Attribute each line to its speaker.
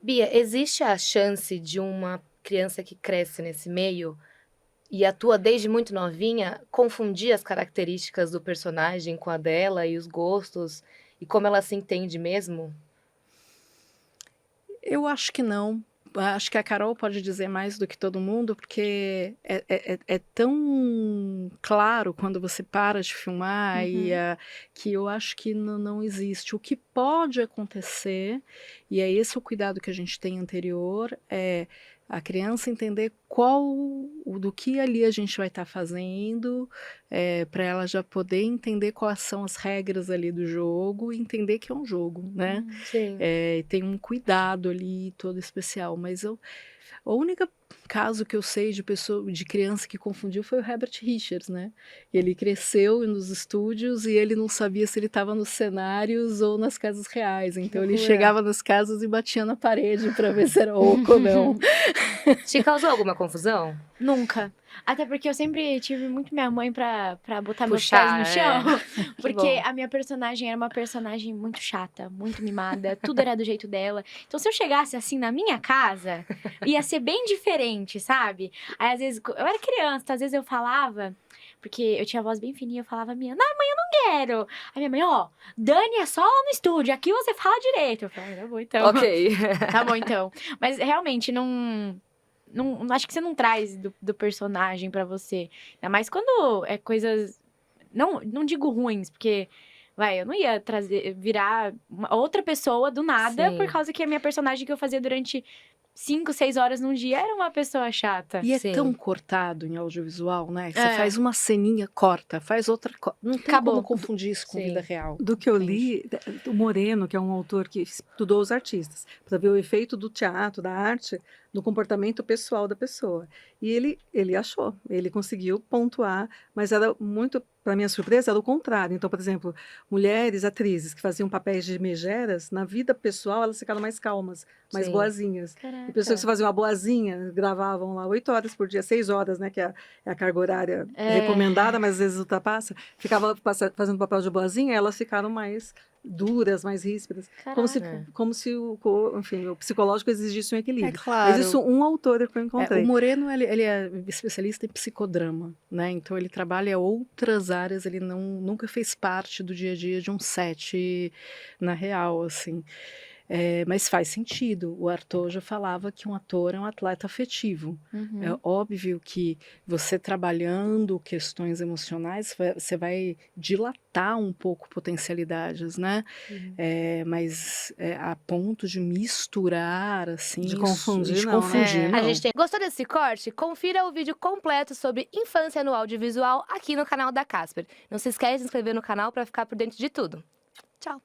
Speaker 1: Bia, existe a chance de uma criança que cresce nesse meio e atua desde muito novinha, confundir as características do personagem com a dela e os gostos, e como ela se entende mesmo?
Speaker 2: Eu acho que não. Acho que a Carol pode dizer mais do que todo mundo, porque é tão claro quando você para de filmar
Speaker 1: Uhum.
Speaker 2: que eu acho que não existe. O que pode acontecer, e é esse o cuidado que a gente tem anterior, é a criança entender do que ali a gente vai estar fazendo, para ela já poder entender quais são as regras ali do jogo e entender que é um jogo, né?
Speaker 1: Sim.
Speaker 2: Tem um cuidado ali todo especial, mas o único caso que eu sei de criança que confundiu foi o Herbert Richards, né? Ele cresceu nos estúdios e ele não sabia se ele estava nos cenários ou nas casas reais,
Speaker 1: Que
Speaker 2: então ele
Speaker 1: loucura.
Speaker 2: chegava nas casas e batia na parede para ver se era oco ou não.
Speaker 1: Te causou alguma confusão?
Speaker 3: Nunca. Até porque eu sempre tive muito minha mãe pra botar meus pés no
Speaker 1: Puxar,
Speaker 3: chão.
Speaker 1: Que
Speaker 3: Porque
Speaker 1: bom.
Speaker 3: a minha personagem era uma personagem muito chata, muito mimada, tudo era do jeito dela. Então, se eu chegasse assim na minha casa, ia ser bem diferente, sabe? Aí, às vezes, eu era criança, então, às vezes eu falava, porque eu tinha a voz bem fininha, eu falava minha, não, mãe, eu não quero. Aí minha mãe, ó, Dani é só lá no estúdio, aqui você fala direito. Eu falei, tá bom, então.
Speaker 1: Ok.
Speaker 3: Tá bom, então. Mas realmente, não acho que você não traz do personagem pra você. Ainda mais quando é coisas. Não digo ruins, porque. Vai, eu não ia virar outra pessoa do nada por
Speaker 1: Sim,
Speaker 3: causa que a minha personagem que eu fazia durante 5, 6 horas num dia era uma pessoa chata.
Speaker 2: E é tão
Speaker 1: sim.
Speaker 2: cortado em audiovisual, né? Você
Speaker 3: É,
Speaker 2: faz uma ceninha, corta, faz outra, não tem como
Speaker 3: acabou.
Speaker 2: confundir isso com vida
Speaker 1: Sim.
Speaker 2: real.
Speaker 4: Do que eu
Speaker 2: Entende?
Speaker 4: li, o Moreno, que é um autor que estudou os artistas, para ver o efeito do teatro, da arte, no comportamento pessoal da pessoa. E ele achou, ele conseguiu pontuar, mas era muito, para minha surpresa, era o contrário. Então, por exemplo, mulheres, atrizes que faziam papéis de megeras, na vida pessoal elas ficaram mais calmas, mais
Speaker 1: Sim.
Speaker 4: boazinhas. E pessoas que
Speaker 3: Caraca.
Speaker 4: faziam uma boazinha, gravavam lá 8 horas por dia, 6 horas, né, que é a carga horária
Speaker 3: É.
Speaker 4: recomendada, mas às vezes ultrapassa, ficava fazendo papel de boazinha, elas ficaram mais duras, mais ríspidas,
Speaker 3: Caraca.
Speaker 4: como se enfim, o psicológico exigisse um
Speaker 2: É
Speaker 4: equilíbrio. Mas
Speaker 2: claro.
Speaker 4: isso um autor que eu
Speaker 2: O
Speaker 4: encontrei.
Speaker 2: Moreno, ele é especialista em psicodrama, né? Então ele trabalha outras áreas, ele nunca fez parte do dia a dia de um set na real, assim. Mas faz sentido. O Arthur já falava que um ator é um atleta afetivo. É
Speaker 3: Uhum.
Speaker 2: óbvio que você trabalhando questões emocionais, você vai dilatar um pouco potencialidades, né? Mas a ponto de misturar, assim,
Speaker 4: De confundir,
Speaker 2: de
Speaker 4: não, né?
Speaker 2: confundir,
Speaker 3: É.
Speaker 1: A
Speaker 2: não.
Speaker 1: gente tem. Gostou desse corte? Confira o vídeo completo sobre infância no audiovisual aqui no canal da Casper. Não se esquece de se inscrever no canal para ficar por dentro de tudo. Tchau!